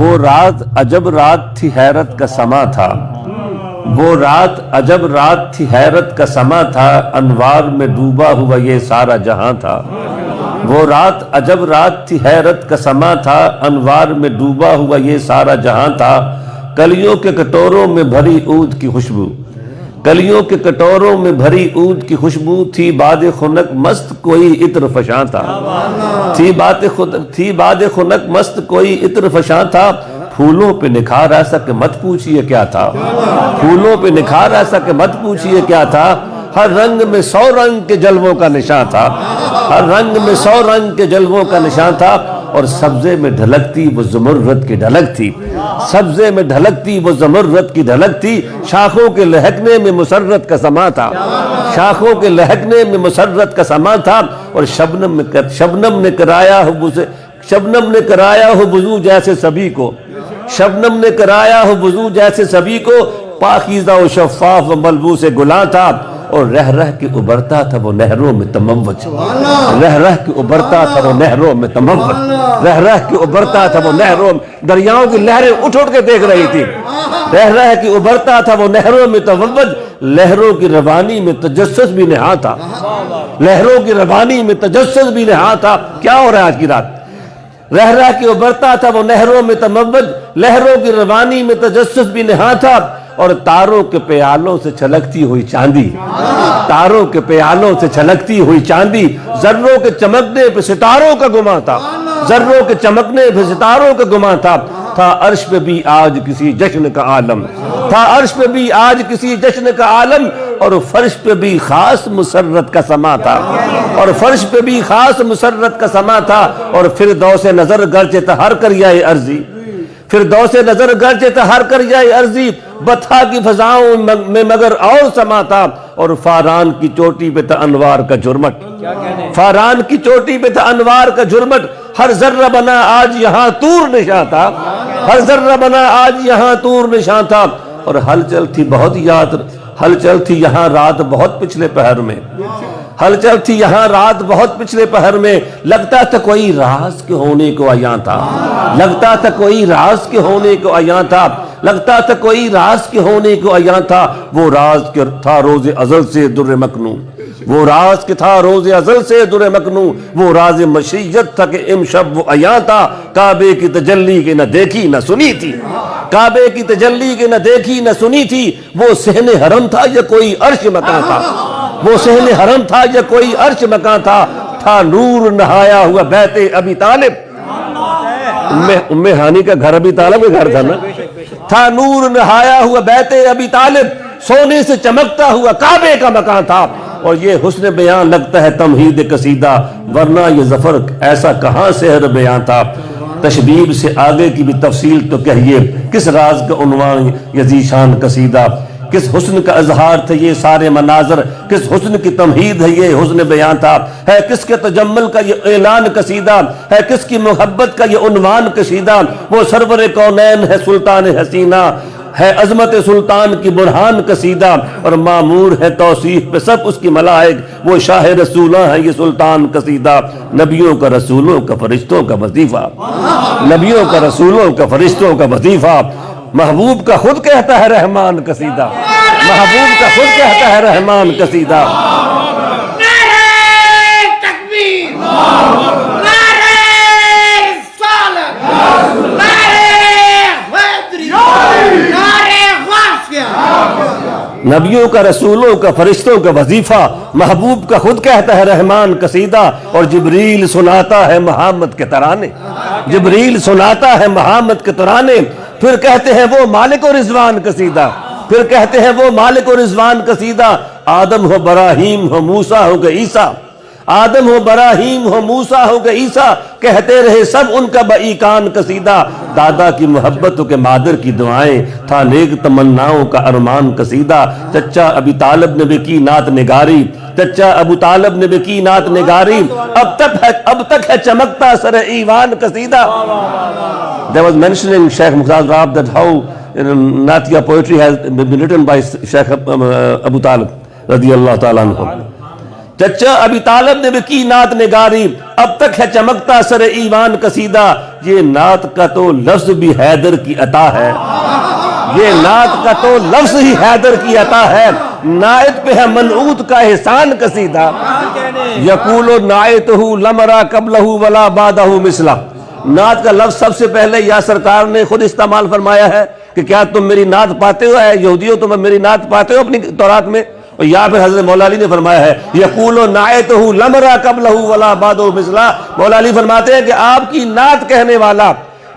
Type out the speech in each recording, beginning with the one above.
وہ رات عجب رات تھی حیرت کا سما تھا، وہ رات عجب رات تھی حیرت کا سما تھا، انوار میں ڈوبا ہوا یہ سارا جہاں تھا۔ وہ رات عجب رات تھی حیرت کا سما تھا، انوار میں ڈوبا ہوا یہ سارا جہاں تھا۔ کلیوں کے کٹوروں میں بھری عود کی خوشبو، کلیوں کے کٹوروں میں بھری عود کی خوشبو تھی، باد خنک مست کوئی عطر فشاں تھا، تھی باد خنک مست کوئی عطر فشاں تھا۔ پھولوں پہ نکھار ایسا کہ مت پوچھئے کیا تھا، پھولوں پہ نکھار ایسا کہ مت پوچھئے کیا تھا۔ ہر رنگ میں 100 رنگ کے جلووں کا نشان تھا، ہر رنگ میں 100 رنگ کے جلووں کا نشان تھا۔ اور سبزے میں ڈھلکتی وہ زمرد کی ڈھلک تھی، سبزے میں ڈھلکتی وہ زمرد کی ڈھلک تھی۔ شاخوں کے لہکنے میں مسرت کا سما تھا، شاخوں کے لہکنے میں مسرت کا سما تھا۔ اور شبنم نے کرایا ہو وضو جیسے سبھی کو، شبنم نے کرایا ہو وضو جیسے سبھی کو، پاکیزہ و شفاف و ملبوس گلاں تھا۔ اور رہ رہ کے ابھرتا تھا وہ نہروں میں تموج، رہ رہ کے ابھرتا تھا وہ نہروں میں تموج، رہ رہ کے ابھرتا تھا وہ نہروں میں، دریاؤں کی لہریں اٹھ اٹھ کے دیکھ رہی تھی۔ رہ رہ کے ابھرتا تھا وہ نہروں میں تموج، لہروں کی روانی میں تجسس بھی نہاں تھا، لہروں کی روانی میں تجسس بھی نہاں تھا۔ کیا ہو رہا ہے آج کی رات؟ رہ رہ کے ابھرتا تھا وہ نہروں میں تموج، لہروں کی روانی میں تجسس بھی نہاں تھا۔ اور تاروں کے پیالوں سے چھلکتی ہوئی چاندی، تاروں کے پیالوں سے چھلکتی ہوئی چاندی، ذروں کے چمکنے پہ ستاروں کا گماں تھا، ذروں کے چمکنے پہ ستاروں کا گماں تھا۔ تھا عرش پہ بھی آج کسی جشن کا عالم، تھا عرش پہ بھی آج کسی جشن کا عالم۔ اور فرش پہ بھی خاص مسرت کا سما تھا، اور فرش پہ بھی خاص مسرت کا سما تھا۔ اور فردوس نظر گرچہ تہر کر جائے عرضی، فردوس نظر گرچہ تہر کر جائے عرضی، بطحا کی فضاؤں میں مگر اور سما تھا۔ اور فاران کی چوٹی پہ تھا انوار کا جھرمٹ، فاران کی چوٹی پہ تھا انوار کا جھرمٹ۔ ہر ذرہ بنا آج یہاں طور نشاں تھا، ہر ذرہ بنا آج یہاں طور نشاں تھا۔ اور ہلچل تھی بہت یاد، ہلچل تھی یہاں رات بہت پچھلے پہر میں، ہلچل تھی یہاں رات بہت پچھلے پہر میں۔ لگتا تھا کوئی راز کے ہونے کو عیاں تھا، لگتا تھا کوئی راز کے ہونے کو عیاں تھا، لگتا تھا کوئی راز کے ہونے کو عیاں تھا۔ وہ راز کے تھا روز ازل سے در مکنوں، وہ راز کے تھا روز ازل سے در مکنوں، وہ راز مشیت تھا کہ امشب وہ عیاں تھا۔ کعبے کی تجلی کے نہ دیکھی نہ سنی تھی، کعبے کی تجلی کے نہ دیکھی نہ سنی تھی۔ وہ صحن حرم تھا یا کوئی عرش مکان تھا، وہ صحن حرم تھا یا کوئی عرش مکان تھا۔ تھا نور نہایا ہوا بیت ابی طالب، ام ہانی کا گھر ابی طالب کا گھر تھا نا۔ تھا نور نہایا ہوا بیت ابی طالب، سونے سے چمکتا ہوا کعبے کا مکان تھا۔ اور یہ حسن بیان لگتا ہے تمہید قصیدہ، ورنہ یہ ظفر ایسا کہاں سحر بیان تھا۔ تشبیب سے آگے کی بھی تفصیل تو کہیے، کس راز کا عنوان یہ ذیشان قصیدہ، کس حسن کا اظہار تھے یہ سارے مناظر، کس حسن کی تمہید ہے یہ حسن بیان تھا۔ ہے کس کے تجمل کا یہ اعلان قصیدہ، ہے کس کی محبت کا یہ عنوان قصیدہ۔ وہ سرور کونین ہے سلطان حسینہ، ہے عظمت سلطان کی برہان قصیدہ۔ اور معمور ہے توصیف پہ سب اس کی ملائک، وہ شاہ رسولہ ہے یہ سلطان قصیدہ۔ نبیوں کا رسولوں کا فرشتوں کا وظیفہ، نبیوں کا رسولوں کا فرشتوں کا وظیفہ۔ محبوب کا خود کہتا ہے رحمان قصیدہ، محبوب کا خود کہتا ہے رحمان قصیدہ۔ نعرہ تکبیر، نعرہ رسالت، نعرہ حیدری، نعرہ غوثیہ۔ نبیوں کا رسولوں کا فرشتوں کا وظیفہ، محبوب کا خود کہتا ہے رحمان قصیدہ۔ اور جبریل سناتا ہے محمد کے ترانے، جبریل سناتا ہے محمد کے ترانے۔ پھر کہتے ہیں وہ مالک و رضوان قصیدہ، پھر کہتے ہیں وہ مالک و رضوان قصیدہ۔ آدم ہو براہیم ہو موسیٰ ہو کہ عیسیٰ، آدم ہو براہیم ہو موسیٰ ہو کہ عیسیٰ، کہتے رہے سب ان کا بائیکان قصیدہ۔ دادا کی محبت ہو کہ مادر کی دعائیں، تھا نیک تمناؤں کا ارمان قصیدہ۔ چچا ابی طالب نے بھی کی نعت نگاری، چچا ابو طالب نے بھی کی نعت نگاری۔ اب تک ہے چمکتا سر ایوان قصیدہ۔ There was mentioning Sheikh Muqtaz Rab that how Natia poetry has been written by Sheikh Abu Talib radiyallahu ta'ala anhu. چچا ابی طالب نے بھی کی نعت نگاری، اب تک ہے چمکتا سر ایمان قصیدہ، یہ نعت کا تو لفظ بھی حیدر کی عطا ہے، یہ نعت کا تو لفظ ہی حیدر کی عطا ہے، نائت پہ ہے منعوت کا احسان قصیدہ، یقول نائتہ لمرا قبلہ ولا بعدہ مثلا۔ نعت کا لفظ سب سے پہلے یا سرکار نے خود استعمال فرمایا ہے کہ کیا تم میری نعت پاتے ہو، اے یہودیو تم میری نعت پاتے ہو اپنی تورات میں، اور یا پھر حضرت مولا علی نے فرمایا ہے یقول نعتہ لمرا قبلہ ولا بعدہ مثلا۔ مولا علی فرماتے ہیں کہ آپ کی نعت کہنے والا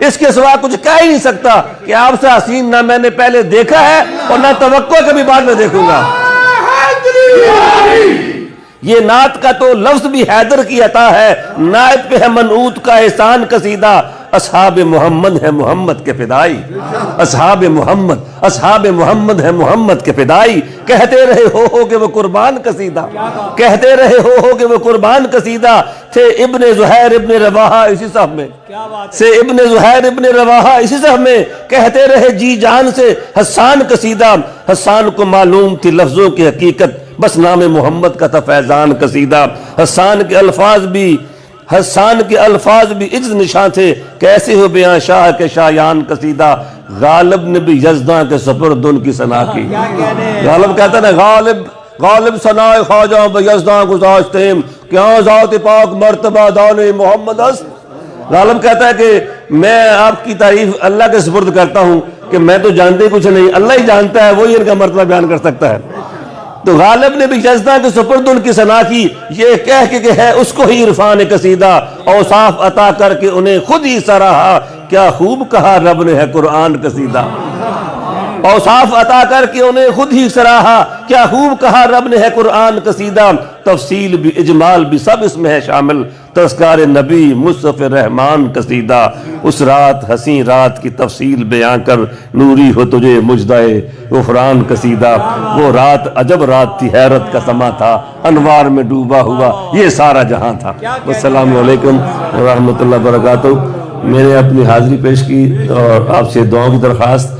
اس کے سوا کچھ کہہ ہی نہیں سکتا کہ آپ سے حسین نہ میں نے پہلے دیکھا ہے اور نہ توقع کبھی بعد میں دیکھوں گا۔ یہ نعت کا تو لفظ بھی حیدر کی عطا ہے، نعت پہ ہے منعوت کا احسان قصیدہ، اصحاب محمد ہے محمد کے فدائی، اصحاب محمد ہے محمد کے فدائی، کہتے رہے ہو کہ وہ قربان قصیدہ، کہتے رہے ہو کہ وہ قربان قصیدہ، تھے ابن زہیر ابن رواحہ اسی صف میں، سے ابن زہیر ابن رواحہ اسی صف میں، کہتے رہے جی جان سے حسان قصیدہ، حسان کو معلوم تھی لفظوں کی حقیقت، بس نام محمد کا تھا فیضان قصیدہ، حسان کے الفاظ بھی عجز نشاں تھے، کیسے ہو بیاں شاہ کے شایان قصیدہ، غالب نے بھی یزداں کے سپرد ان کی ثنا کی۔ غالب کہتا ہے نا غالب ثنائے خواجہ بیزداں گزاشتیم، کیا ذات پاک مرتبہ دان محمد است۔ غالب کہتا ہے کہ میں آپ کی تعریف اللہ کے سپرد کرتا ہوں کہ میں تو جانتے کچھ نہیں، اللہ ہی جانتا ہے، وہی ان کا مرتبہ بیان کر سکتا ہے۔ تو غالب نے بھی یزداں کے سپرد ان کی ثنا کی، یہ کہہ کے کہ ہے اس کو ہی عرفان قصیدہ، اوصاف عطا کر کے انہیں خود ہی سراہا، کیا خوب کہا رب نے ہے قرآن قصیدہ، اوصاف عطا کر کے انہیں خود ہی سراہا، کیا خوب کہا رب نے ہے قرآن قصیدہ، تفصیل بھی اجمال بھی سب اس میں ہے شامل، تذکار نبی مصطفی رحمان قصیدہ، اس رات حسین رات کی تفصیل بیان کر، نوری ہو تجھے مجدائے غفران قصیدہ، وہ رات عجب رات تھی، حیرت کا سما تھا، انوار میں ڈوبا ہوا یہ سارا جہاں تھا۔ السلام علیکم ورحمۃ اللہ وبرکاتہ۔ میں نے اپنی حاضری پیش کی اور آپ سے دعاؤں کی درخواست